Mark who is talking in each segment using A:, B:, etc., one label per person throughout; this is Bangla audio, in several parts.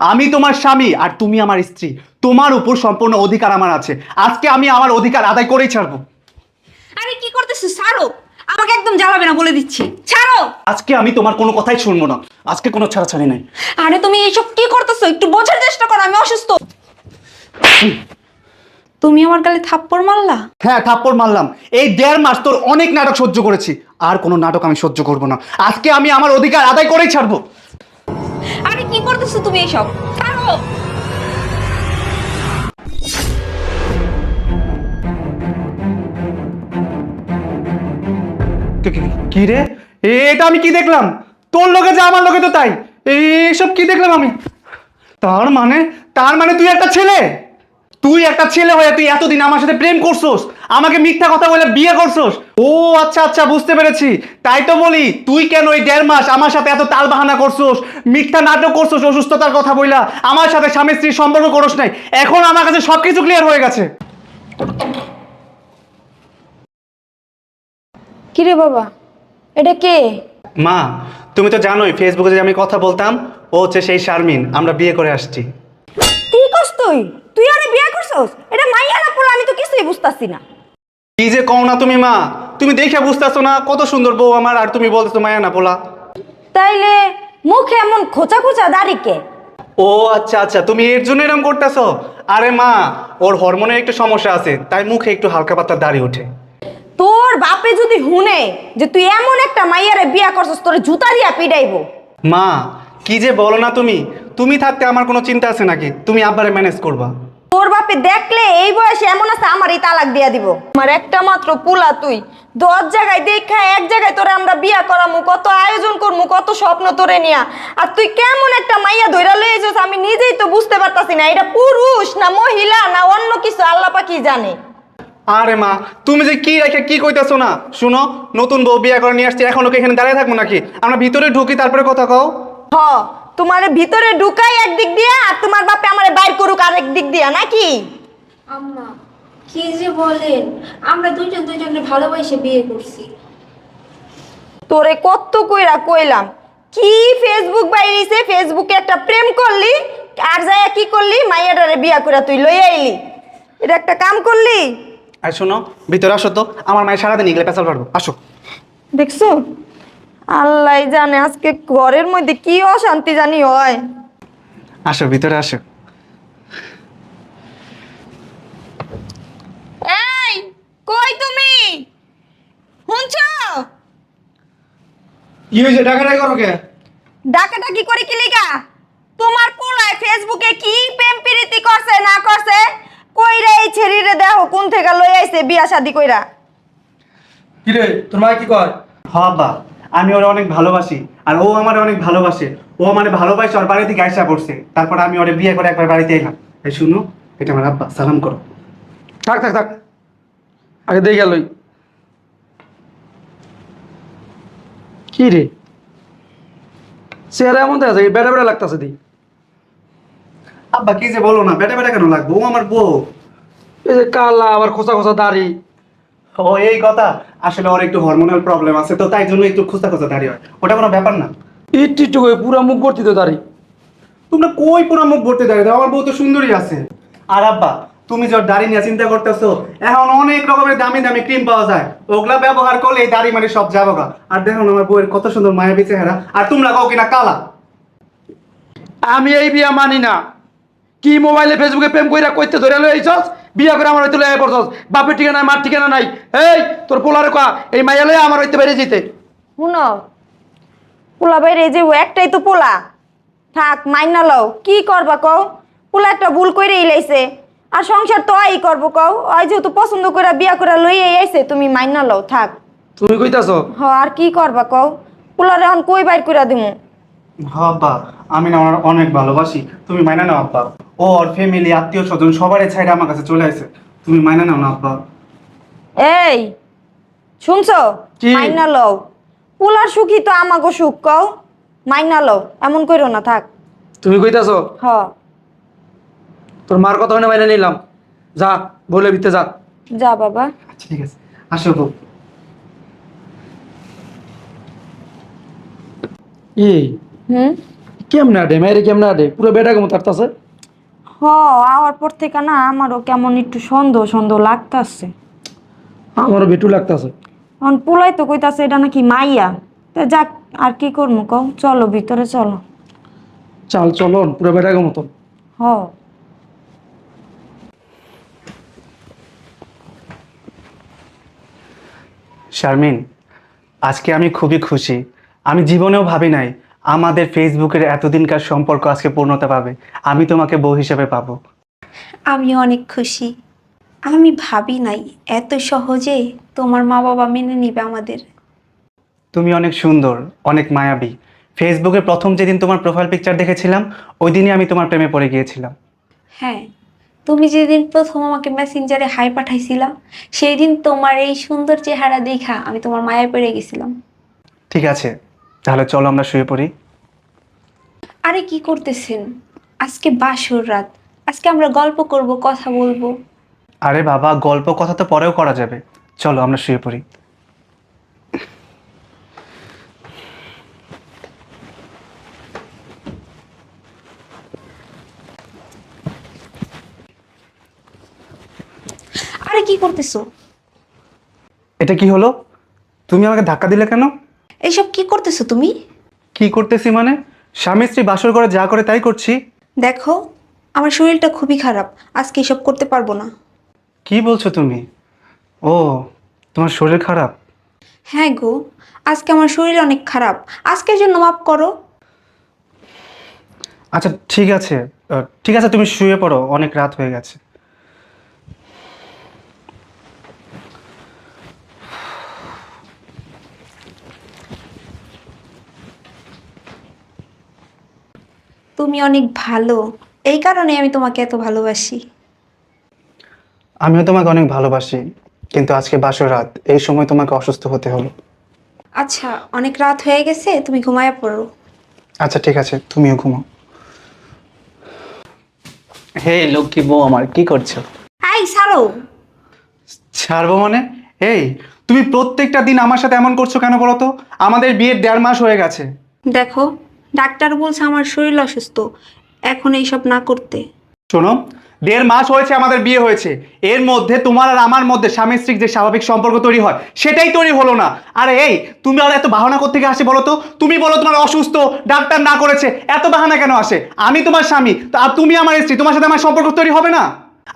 A: আমি তোমার স্বামী আর তুমি আমার স্ত্রী। তোমার উপর সম্পূর্ণ অধিকার আমার আছে। আজকে আমি আমার অধিকার আদায় করেই ছাড়বো।
B: আরে কি করতেছো? ছাড়ো, আমাকে একদম জ্বালাবে না বলে দিচ্ছি। ছাড়ো।
A: আজকে আমি তোমার কোনো কথাই শুনবো না। আজকে কোনো ছাড়াছাড়ি নাই।
B: আরে তুমি এইসব কি করতেছো? একটু বোঝার চেষ্টা করো, আমি অসুস্থ। তুমি আমার গালে থাপ্পড় মারলা?
A: হ্যাঁ, থাপ্পড় মারলাম। এই 1.5 মাস তোর অনেক নাটক সহ্য করেছি। আর কোনো নাটক আমি সহ্য করব না। আজকে আমি আমার অধিকার আদায় করেই ছাড়বো।
B: আরে কি করতেছো তুমি এইসব? ছাড়ো।
A: কি রে, এটা আমি কি দেখলাম? তোর লোকে যা আমার লোকে তো তাই। এইসব কি দেখলাম আমি? তার মানে তুই একটা ছেলে। তুই একটা ছেলে হয়ে তুই এতদিন আমার সাথে প্রেম করছস, আমাকে মিথ্যা কথা বলে বিয়ে করছস। ও আচ্ছা আচ্ছা, বুঝতে পেরেছি। তাই তো বলি, তুই কেন এই 1.5 মাস আমার সাথে এত তাল বাহানা করছস, মিথ্যা নাটক করছস, অসুস্থতার কথা বইলা আমার সাথে স্বামী স্ত্রীর সম্পর্ক করস নাই। এখন আমার কাছে সবকিছু ক্লিয়ার হয়ে গেছে।
B: কিরে বাবা, এটা কে?
A: মা, তুমি তো জানোই ফেসবুকে যে আমি কথা বলতাম, ও হচ্ছে সেই শারমিন। আমরা বিয়ে করে আসছি।
B: কি করছ তুই? তুই আরে বিয়ে করছস? এটা মাইয়া না পোলা? আমি তো কিছুই বুঝতাছি না।
A: কি যে কও না তুমি মা, তুমি দেখে বুঝতেছো না কত সুন্দর বউ আমার, আর তুমি বলতেছো মায়া না পোলা।
B: তাইলে মুখে এমন খোঁচা খোঁচা দাড়ি কে?
A: ও আচ্ছা আচ্ছা, তুমি এর জন্য এরকম করতেছো। আরে মা, ওর হরমোনের একটু সমস্যা আছে, তাই মুখে একটু হালকা পাতলা দাড়ি ওঠে।
B: তোর বাপে যদি হুনে যে তুই এমন একটা মাইয়ারে বিয়া করছস, তোরে জুতা দিয়া পিডাইবো।
A: মা, কি যে বলো না তুমি। তুমি থাকতে আমার কোনো চিন্তা আছে নাকি? তুমি আব্বারে ম্যানেজ করবা।
B: তোর বাপে দেখলে এই বয়সে এমন আছে আমারই তালাক দিয়া দিব। আমার একটা মাত্র পোলা তুই, 10 জায়গায় দেখা এক জায়গায় তোরে আমরা বিয়া করামু, কত আয়োজন করমু, কত স্বপ্ন তোরে নিয়া। আর তুই কেমন একটা মাইয়া ধইরা লই আইছস, আমি নিজেই তো বুঝতে পারতাছি না এটা পুরুষ না মহিলা না অন্য কিছু, আল্লাহ পাকি জানে।
A: আরে মা, তুমি যে কি রেখে কি কইতাছো না, শুনো। নতুন বউ বিয়ে করে নিয়ে আসছি, এখন ওকে এখানে দাঁড়িয়ে থাকবো নাকি? আমরা ভিতরে ঢুকি, তারপরে কথা কও।
B: হ, তোমার ভিতরে ঢুকাই একদিক দিয়া আর তোমার বাপে আমারে বাইর করুক আরেক দিক দিয়া, নাকি?
C: আম্মা, কি যে বলেন, আমরা দুইজন দুইজনের ভালোবাসে বিয়ে করছি।
B: তোরে কত কইরা কইলাম, কি ফেসবুক বাইরিছে, ফেসবুকে একটা প্রেম করলি, আর যায় কি করলি, মাইয়াটারে বিয়া করে তুই লই আইলি। এটা একটা কাম করলি।
A: আর শোনো, ভিতরে আসো তো, আমার মায়ের সারাদিন এগুলো পেঁচাল পারবো। আসো।
B: দেখছো, আল্লাহ জানে আজকে ঘরের মধ্যে কি অশান্তি জানি হয়।
A: আসো, ভিতরে আসো।
B: এই, কই তুমি? শুনছো?
A: কি হয়েছে, ডাকাডাকি করো কে?
B: ডাকাডাকি করে কি লিগা? তোমার পোলায় ফেসবুকে কি প্রেম প্রীতি করছে না করছে, কইরা এই ছেড়িরে দেখো কোন থেকে লই আইছে বিয়া শাদি কইরা।
D: কি রে, তোর মা কি কয়?
A: হ্যাঁ বা, আমি ওরে অনেক ভালোবাসি, আর ও আমারে অনেক ভালোবাসে। ও আমারে ভালোবাসে, ওর বাড়ি থেকে আইসা পড়ছে। তারপর আমি ওরে বিয়ে করে একবার বাড়িতে এলাম। এই শুনো, এটা আমার আব্বা, সালাম করো।
D: থাক থাক থাক, আগে দিয়ে গেলই। কি রে, চেহারা এমন দেখা যায়, বেড়া বেড়া লাগতেছে দি।
A: আব্বা কি যে বলো না, বেটা বেটা কেন লাগবো? ও আমার বউ।
D: এই যে কালা আবার খোঁচা খোঁচা দাড়ি।
A: ও এই কথা, আসলে ওর একটু হরমোনাল প্রবলেম আছে তো, তাই জন্য একটু খোঁচা খোঁচা দাঁড়িয়ে হয়। ওটা কোনো ব্যাপার না।
D: একটু একটু করে পুরা মুখ ভর্তি তো দাড়ি।
A: তোমরা কই পুরো মুখ ভর্তি দাঁড়িয়ে দাও? আমার বউ তো সুন্দরী আছে। আর আব্বা, তুমি যে ওর দাড়ি নিয়ে চিন্তা করতেছো, এখন অনেক রকমের দামি দামি ক্রিম পাওয়া যায়, ওগুলা ব্যবহার করলে এই দাড়ি মানে সব যাবো গা। আর দেখো না আমার বউয়ের কত সুন্দর মায়াবী চেহারা, আর তোমরা কাউ কিনা কালা।
D: আমি এই বিয়া মানি না। কি মোবাইলে ফেসবুকে প্রেম কইরা কইতে ধরে লই আইছস, বিয়া করে আমার হইতে লই পড়ছস। বাপের ঠিকানা নাই, মার ঠিকানা নাই। এই তোর পোলারে কয়া এই মাইয়া লই আমার হইতে বাইরে যেতে।
B: শুনো, পোলা বাইরে যে ও একটাই তো পোলা, থাক মাইনা লও। কি করবা কও? পোলা একটা ভুল কইরে ইলাইছে, আর সংসার তো আই করবো কও। ওই যেহেতু পছন্দ করে বিয়া করে লই আইছে, তুমি মাইনা লও থাক।
D: তুমি কইতাছ?
B: হ, আর কি করবা কও? পোলারে এখন কই বাইর কইরা দিমু?
A: হ্যাঁ আব্বা, আমি না ওর অনেক ভালোবাসি, তুমি মাইনা নাও আব্বা। ও ওর ফ্যামিলি আত্মীয় স্বজন সবারই ছাইড়া আমার কাছে চলে আসে, তুমি মাইনা নাও না আব্বা।
B: এই শুনছো?
D: কি?
B: মাইনা লও। পোলার সুখী তো আমাগো সুখ কও। মাইনা লও, এমন কইরো না থাক।
D: তুমি কইতাছ?
B: হ,
D: তোর মার কথা শুনে মাইনে নিলাম। যা, বলে ভিতরে যা।
B: যা বাবা।
A: আচ্ছা ঠিক আছে, আসো বউ।
D: এই
B: হুম,
D: কেমনে আডে মায়ের কেমনে আডে পুরো বেটাকে মতো আটতাছে।
B: হ, আওয়ার পর থেকে না আমারও কেমন একটু সন্দেহ সন্দেহ লাগতাছে।
D: আমারও বেটু লাগতাছে।
B: এখন পোলাই তো কইতাছে এটা নাকি মাইয়া। তো যাক, আর কি করবো কও, চলো ভিতরে চলো।
D: চাল চলন পুরো বেটাকে মতন।
B: হ।
A: শারমিন, আজকে আমি খুবই খুশি। আমি জীবনেও ভাবি নাই আমাদের ফেসবুকের এতদিনকার সম্পর্ক আজকে পূর্ণতা পাবে। আমি তোমাকে বউ হিসেবে পাবো।
C: আমি অনেক খুশি। আমি ভাবি নাই এত সহজে তোমার মা বাবা মেনে নিবে আমাদের।
A: তুমি অনেক সুন্দর, অনেক মায়াবী। ফেসবুকে প্রথম যেদিন তোমার প্রোফাইল পিকচার দেখেছিলাম, ওই দিনই আমি তোমার প্রেমে পড়ে গিয়েছিলাম।
C: হ্যাঁ, তুমি যেদিন প্রথম আমাকে মেসেঞ্জারে হাই পাঠাইছিলা, সেই দিন তোমার এই সুন্দর চেহারা দেখা আমি তোমার মায়ায় পড়ে গেছিলাম।
A: ঠিক আছে, তাহলে চলো আমরা শুয়ে পড়ি।
C: আরে কি করতেছেন? আজকে বাসর রাত, আজকে আমরা গল্প করব, কথা বলবো।
A: আরে বাবা, গল্প কথা তো পরেও করা যাবে। চলো আমরা শুয়ে পড়ি।
C: আরে কি করতেছো?
A: এটা কি হলো? তুমি আমাকে ধাক্কা দিলে কেন?
C: এইসব কি করতেছো তুমি?
A: কি করতেছি মানে? স্বামী স্ত্রী বাসর করে যা করে তাই করছি।
C: দেখো, আমার শরীরটা খুবই খারাপ, আজকে এসব করতে পারবো না।
A: কি বলছো তুমি? ও, তোমার শরীর খারাপ?
C: হ্যাঁ গো, আজকে আমার শরীর অনেক খারাপ, আজকের জন্য মাফ করো।
A: আচ্ছা ঠিক আছে, ঠিক আছে, তুমি শুয়ে পড়ো, অনেক রাত হয়ে গেছে।
C: তুমি অনেক ভালো, এই কারণে আমি তোমাকে এত ভালোবাসি।
A: আমিও তোমাকে অনেক ভালোবাসি, কিন্তু আজকে বাসর রাত, এই সময় তোমাকে অসুস্থ হতে হলো।
C: আচ্ছা, অনেক রাত হয়ে গেছে, তুমি ঘুমায়া পড়ো।
A: আচ্ছা ঠিক আছে, তুমিও ঘুমাও। হে লক্ষ্মী বউ আমার, কি করছো?
C: আই ছাড়ো।
A: ছাড়বো মানে? এই, তুমি প্রত্যেকটা দিন আমার সাথে এমন করছো কেন বলো তো? আমাদের বিয়ের 1.5 মাস হয়ে গেছে।
C: দেখো, ডাক্তার বলছে আমার শরীর অসুস্থ, এখন এইসব না করতে।
A: শোনো, 1.5 মাস হয়েছে আমাদের বিয়ে হয়েছে, এর মধ্যে তোমার আর আমার মধ্যে স্বামী স্ত্রীর যে স্বাভাবিক সম্পর্ক তৈরি হয় সেটাই তৈরি হলো না। আরে এই, তুমি আর এত বাহানা কোত্থেকে আসে বলো তো? তুমি বলো তোমার অসুস্থ, ডাক্তার না করেছে, এত বাহানা কেন আসে? আমি তোমার স্বামী, তো আর তুমি আমার স্ত্রী, তোমার সাথে আমার সম্পর্ক তৈরি হবে না?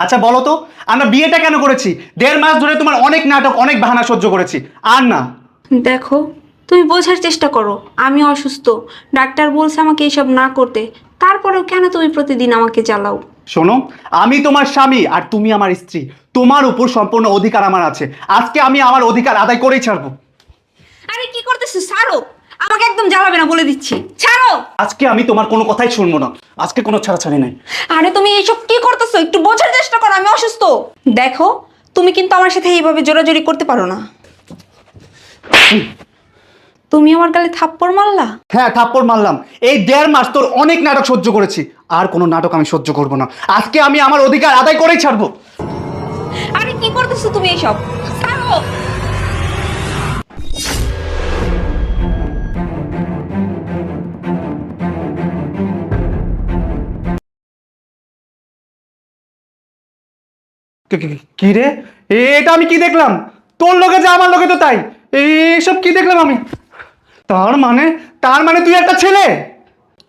A: আচ্ছা বলো তো, আমরা বিয়েটা কেন করেছি? 1.5 মাস ধরে তোমার অনেক নাটক, অনেক বাহানা সহ্য করেছি, আর না।
C: দেখো, তুমি বোঝার চেষ্টা করো, আমি অসুস্থ, ডাক্তার বলছে আমাকে এইসব না করতে, তারপরেও কেন তুমি প্রতিদিন আমাকে জ্বালাও?
A: শোনো, আমি তোমার স্বামী আর তুমি আমার স্ত্রী, তোমার উপর সম্পূর্ণ অধিকার আমার আছে। আজকে আমি আমার অধিকার আদায় করেই ছাড়বো।
C: আরে কি করতেছো? ছাড়ো, আমাকে একদম জ্বালাবে না বলে দিচ্ছি, ছাড়ো।
A: আজকে আমি তোমার কোনো কথাই শুনবো না, আজকে কোনো ছাড়াছাড়ি নেই।
C: আরে তুমি এইসব কি করতেছো? একটু বোঝার চেষ্টা করো, আমি অসুস্থ। দেখো, তুমি কিন্তু আমার সাথে এইভাবে জোরাজোরি করতে পারো না। তুমি আমার গালে থাপ্পড় মারলা।
A: হ্যাঁ, থাপ্পড় মারলাম। এই 1.5 মাস তোর অনেক নাটক সহ্য করেছি, আর কোনো নাটক আমি সহ্য করব না। আজকে আমি আমার অধিকার আদায় করেই ছাড়বো।
C: আরে কি করতেছো তুমি এইসব? ছাড়ো।
A: কি রে, এটা আমি কি দেখলাম? তোর লোকে যা আমার লোকে তো তাই। এইসব কি দেখলাম আমি? তার মানে, তুই একটা ছেলে?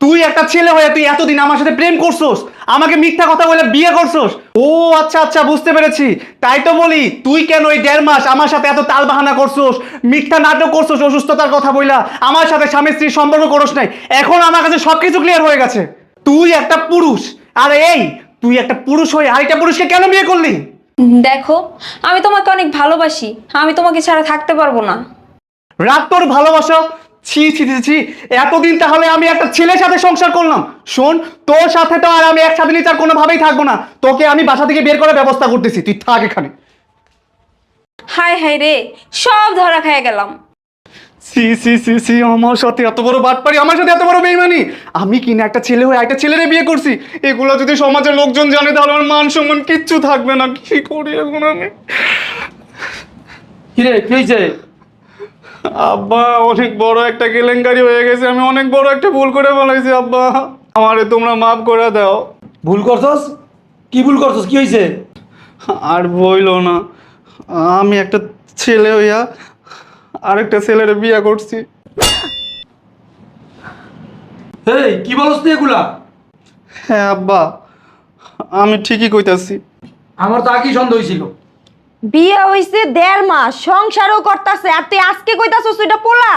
A: তুই একটা ছেলে হয়ে তুই এতদিন আমার সাথে প্রেম করছস, আমাকে মিথ্যা কথা বলে বিয়ে করছস। ও আচ্ছা আচ্ছা, বুঝতে পেরেছি। তাই তো বলি, তুই কেন এই 1.5 মাস আমার সাথে এত তাল বাহানা করছস, মিথ্যা নাটক করছস, অসুস্থতার কথা বইলা আমার সাথে স্বামী স্ত্রীর সম্পর্ক করস নাই। এখন আমার কাছে সবকিছু ক্লিয়ার হয়ে গেছে। তুই একটা পুরুষ, আর এই, তুই একটা পুরুষ হয়ে আরেকটা পুরুষকে কেন বিয়ে করলি?
C: দেখো, আমি তোমাকে অনেক ভালোবাসি, আমি তোমাকে ছাড়া থাকতে পারবো না।
A: রাগ তোর ভালোবাসা? ছি ছি ছি ছি, এতদিন তাহলে আমি একটা ছেলের সাথে সংসার করলাম। শোন, তোর সাথে তো আর আমি একসাথে নিতে আর কোনোভাবেই থাকবো না। তোকে আমি বাসা থেকে বের করার ব্যবস্থা করতেছি, তুই থাক এখানে।
C: হায় হায় রে, সব ধরা খেয়ে গেলাম।
A: সি সি সি সি, আমার সাথে এত বড় বাটপারি, আমার সাথে এত বড় বেইমানি! আমি কি না একটা ছেলে হয়ে একটা ছেলেরে বিয়ে করছি? এগুলো যদি সমাজের লোকজন জানে তাহলে আমার মান সম্মান কিচ্ছু থাকবে না। কি করি এখন আমি?
D: কিরে কি হয়েছে?
A: আব্বা অনেক বড় একটা কেলেঙ্কারি হয়ে গেছে, আমি অনেক বড় একটা ভুল করে ফেলাইছি আব্বা, আমারে তোমরা মাফ করে দাও।
D: ভুল করছস? কি ভুল করছস? কি হয়েছে?
A: আর বইলো না, আমি একটা ছেলে হইয়া আরেকটা ছেলের বিয়ে করছি।
D: এই কি বলছ তুই এগুলা?
A: হ্যাঁ আব্বা, আমি ঠিকই কইতাছি।
D: আমার তো আগেই সন্দেহ হয়েছিল।
B: বিয়ে হইছে 1.5 মাস, সংসারও করতেছে, আর তুই আজকে কইতাছস এটা পোলা?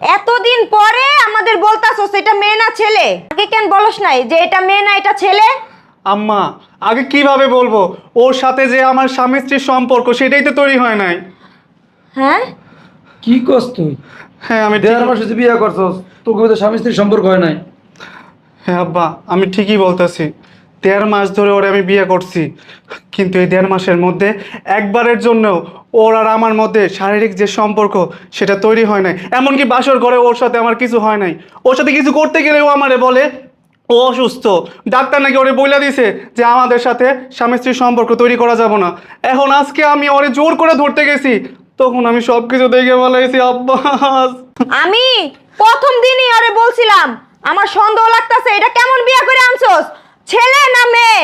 B: এতদিন পরে আমাদের বলতাছস এটা মেয়ে না ছেলে? আগে কেন বলস নাই যে এটা মেয়ে না এটা ছেলে?
A: আম্মা আগে কিভাবে বলবো, ওর সাথে যে আমার স্বামী স্ত্রীর সম্পর্ক সেটাই তো তৈরি হয় নাই।
B: হ্যাঁ,
D: কি করছ তুই?
A: হ্যাঁ আমি
D: 1.5 মাস হয়েছে বিয়ে করছস, তোকে বোধহয় স্বামী স্ত্রীর সম্পর্ক হয় নাই।
A: হ্যাঁ আব্বা আমি ঠিকই বলতেছি, 1.5 মাস ধরে ওরে আমি বিয়ে করছি, কিন্তু এই 1.5 মাসের মধ্যে একবারের জন্য ওর আর আমার মধ্যে শারীরিক যে সম্পর্ক সেটা তৈরি হয় নাই। এমনকি বাসর ঘরে ওর সাথে আমার কিছু হয় নাই। ওর সাথে কিছু করতে গেলে ও আমারে বলে ও অসুস্থ, ডাক্তার নাকি ওরে বইলা দিছে যে আমাদের সাথে স্বামী স্ত্রীর সম্পর্ক তৈরি করা যাব না। এখন আজকে আমি ওরে জোর করে ধরতে গেছি, তখন আমি সব কিছু দেখে বলাইছি আব্বা।
B: আমি প্রথম দিনই আরে বলছিলাম আমার সন্দেহ লাগতাছে, এটা কেমন বিয়ে করে আনছস, ছেলে না মেয়ে,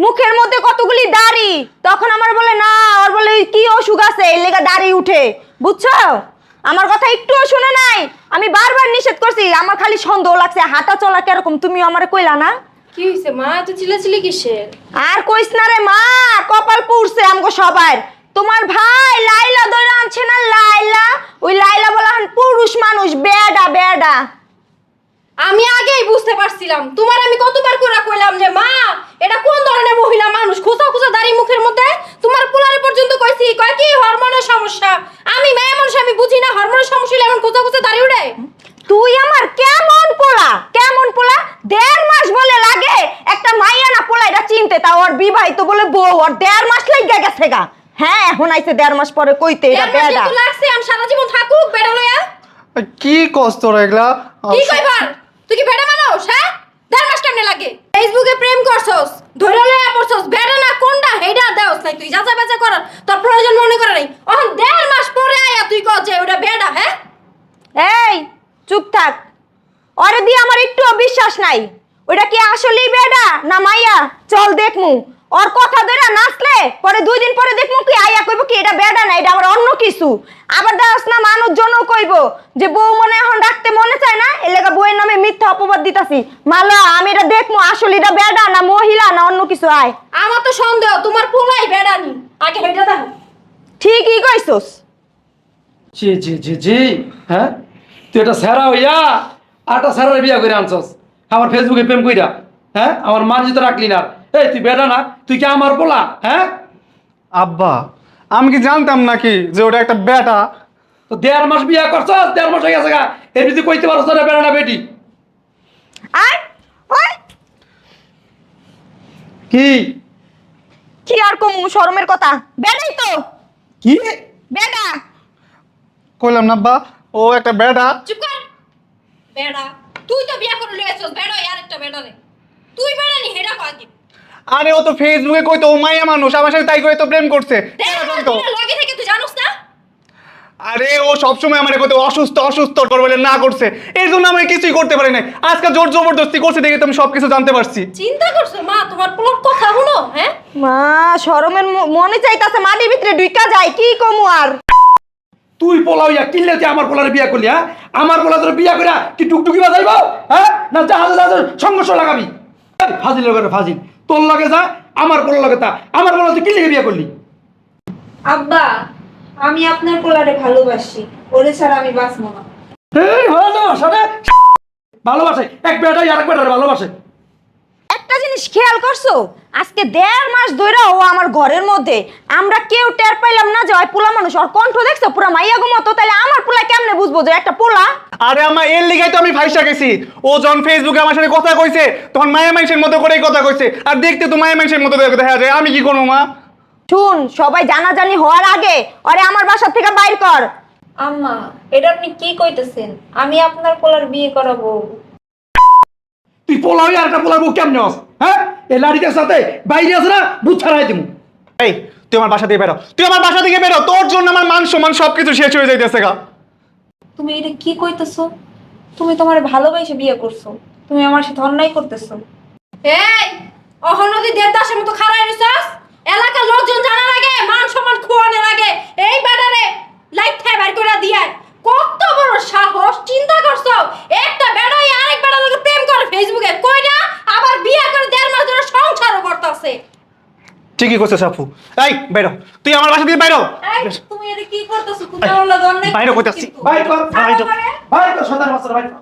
B: মুখের মধ্যে কতগুলি দাড়ি। তখন আমার বলে না, ওর বলে কি অসুখ আছে এর লেগা দাড়ি উঠে, বুঝছো? আমার কথা একটুও শুনে নাই, আমি বারবার নিষেধ করছি, আমার খালি সন্দেহ লাগছে হাঁটা চলা কিরকম, তুমি আমারে কইলা না?
C: কি হয়েছে মা, এত চিল্লাচিল্লি কিসের?
B: আর কইস না রে মা, কপাল পুড়ছে আমগো সবার। তোমার ভাই লাইলা ধরে আনছে না, লাইলা, ওই লাইলা বলা হন পুরুষ মানুষ, বেডা বেডা।
C: আমি আগেই বুঝতে পারছিলাম, তোমার আমি কতবার করে কইলাম যে মা এটা কোন ধরনের মহিলা মানুষ, খোঁচা খোঁচা দাড়ি মুখের মধ্যে। তোমার পোলারে পর্যন্ত কইছি, কয় কি হরমোনের সমস্যা। আমি মেয়ে মানুষ, আমি বুঝি না হরমোনের সমস্যা হলে এমন খোঁচা খোঁচা দাড়ি উঠে?
B: তুই আমার কেমন পোলা, কেমন পোলা? 1.5 মাস বলে লাগে একটা মাইয়া না পোলা এটা চিনতে, তা ওর বিবাহিত বলে বউ, আর 1.5 মাস লাগা গেছে গা। হ্যাঁ এখন আইছে 1.5 মাস পরে কইতে এটা
C: দেড় মাস
B: বেডা।
C: কিন্তু লাগছে, আমি সারা জীবন থাকুক বেড়া লইয়া।
A: কি কষ্ট রে এগুলা?
C: কি কইবার? তুই কি বেড়া মানুষ? হ্যাঁ, 1.5 মাস কেমনে লাগে? ফেসবুকে প্রেম করছস, ধরে লইয়া পড়ছস, বেড়া না কোনটা হেডা দেওস নাই, তুই যাচা বাচা করার তোর প্রয়োজন মনে করে নাই। এখন 1.5 মাস পরে আয়া তুই কস যে ওটা বেড়া। হ্যাঁ,
B: এই চুপ থাক, ওরে দিয়ে আমার একটুও বিশ্বাস নাই। ওইটা কি আসলেই বেডা না মাইয়া? চল দেখমু, ওর কথা ধরে নাচলে পরে 2 দিন পরে দেখমু কি আইয়া কইব কি এটা বেডা না, এটা আবার অন্য কিছু। আবার দাস না মানুষজনও কইব যে বউ মনে এখন রাখতে মনে চায় না, এর লেগা বউয়ের নামে মিথ্যা অপবাদ দিতাছি। মালা আমি এটা দেখমু আসলে এটা বেডা না মহিলা না অন্য কিছু। আয়,
C: আমার তো সন্দেহ তোমার পোলাই বেড়া নি, আগে হেডা দেখো।
B: ঠিকই কইছস।
D: জি জি জি জি, হ্যাঁ তুই এটা সেরা হইয়া আটা সেরার বিয়া করে আনছস, আমার ফেসবুকে প্রেম কইরা, হ্যাঁ আমার মার্জিত রাখলি না। এই তুই বেটা না, তুই কি আমার বলা? হ্যাঁ,
A: আব্বা আমি কি জানতাম নাকি যে ওটা একটা বেটা?
D: তো 1.5 মাস বিয়া করছস, 1.5 মাস হয়ে গেছে গা, এর ভিতরে কইতে পারছ না বেটা না বেটি?
B: আয় ওই
D: কি
B: কি আর কমু, শরমের কথা, বেডাই তো,
D: কি
B: বেডা।
A: কইলাম না আব্বা ও একটা বেটা।
C: চুপ কর, বেড়া। তুই তো বিয়া করে লইছস, বেড়া আর একটা বেড়া রে। তুই বেড়া নি হেডা কয় কি?
A: আরে ও তো ফেসবুকে কইতো ও মাইয়া মানুষ, আমার সাথে তাই করে তো প্রেম করছে।
C: দেখ
A: জানতো?
C: তুই লগে থেকে তুই জানোস না?
A: আরে ও সবসময় আমার কইতো অসুস্থ অসুস্থ করে বলে না করছে, এই জন্য আমি কিছুই করতে পারি নাই। আজকে জোর জবরদস্তি করছে দেখে তো আমি সবকিছু জানতে পারছি।
C: চিন্তা করছো মা তোমার পোলার কথা হলো? হ্যাঁ,
B: মা শরমের মনে চাইতাছে মাটির ভিতরে ঢুকা যায়, কি কমু আর।
D: তুই পোলা হইয়া কিনলে তুই আমার পোলারে বিয়া করলি? হ্যাঁ, আমার পোলা তোর বিয়া করিয়া কি টুকটুকি বাজাইব? হ্যাঁ, না জাহাজে জাহাজে সংঘর্ষ লাগাবি? ফাজিল লগে ফাজিল, তোর লগে যা আমার পোলার লগে তা। আমার পোলা তুই কিনলে বিয়া করলি?
C: আব্বা আমি আপনার পোলারে ভালোবাসি, ওরে ছাড়া আমি বাঁচবো না।
D: এই হলো না সাথে ভালোবাসে, এক বেটাই আরেক বেটারে ভালোবাসে।
B: একটা জিনিস খেয়াল করছো, আজকে 1.5 মাস ধরে ও আমার ঘরের মধ্যে, আমরা কেউ টের পাইলাম না যে ওই পোলা মানুষ। ওর কণ্ঠ দেখছো পুরা মাইয়া গো মতো, তাহলে আমার পোলা কেমনে বুঝবো যে একটা পোলা?
A: আরে আমার এর লিগাই তো আমি ফাইসা গেছি। ও যখন ফেসবুকে আমার সাথে কথা কইছে তখন মায়া মানুষের মতো করেই কথা কইছে, আর দেখতে তো মায়া মানুষের মতো দেখা যায়। আমি কি করবো মা?
B: শুন, সবাই জানাজানি হওয়ার আগে ওরে আমার বাসা থেকে বাইর কর।
C: আম্মা এটা আপনি কি কইতেছেন? আমি আপনার পোলার বিয়ে করাবো।
D: তুই পোলা হইয়া আরেকটা পোলার বউ কেমনে হস? হ্যাঁ, এই লাড়িটার সাথে বাইরে আছে না, বুঝ ছাড়াই দিমু।
A: এই তুই আমার বাসা থেকে বেরো, তুই আমার বাসা থেকে বেরো, তোর জন্য আমার মান সম্মান সবকিছু শেষ হয়ে যাইতেছে গা।
B: তুমি এটা কি কইতেছো? তুমি তোমার ভালোবাসে বিয়ে করছো, তুমি আমার সাথে অন্যায় করতেছো।
C: এই অহনদী দেবদাসের মতো খাড়াই রইছস, এলাকার লোকজন জানার আগে মান সম্মান খোয়ানোর আগে এই ব্যাটারে লাইট থাই বাইর করে দিয়াই কত বড় সাহস, চিন্তা করছো একটা বেড়াই আরেক বেড়ার লগে প্রেম করে ফেসবুকে, কইরা আবার বিয়ে করে 1.5 মাস ধরে সংসারও করতেছে।
A: ঠিকই করছিস আপু। এই বাইরো, তুই আমার বাসা দিয়ে বাইরো।
B: এই, তুমি এটা কি করতেছো? তুমি আমার লগে অন্যায়
A: বাইরে
B: করতেছো
A: কইতাছি।
B: কিন্তু।
D: বাইর কর,
A: বাইরো।
D: বাইর কর, 17 বছর বাইর কর।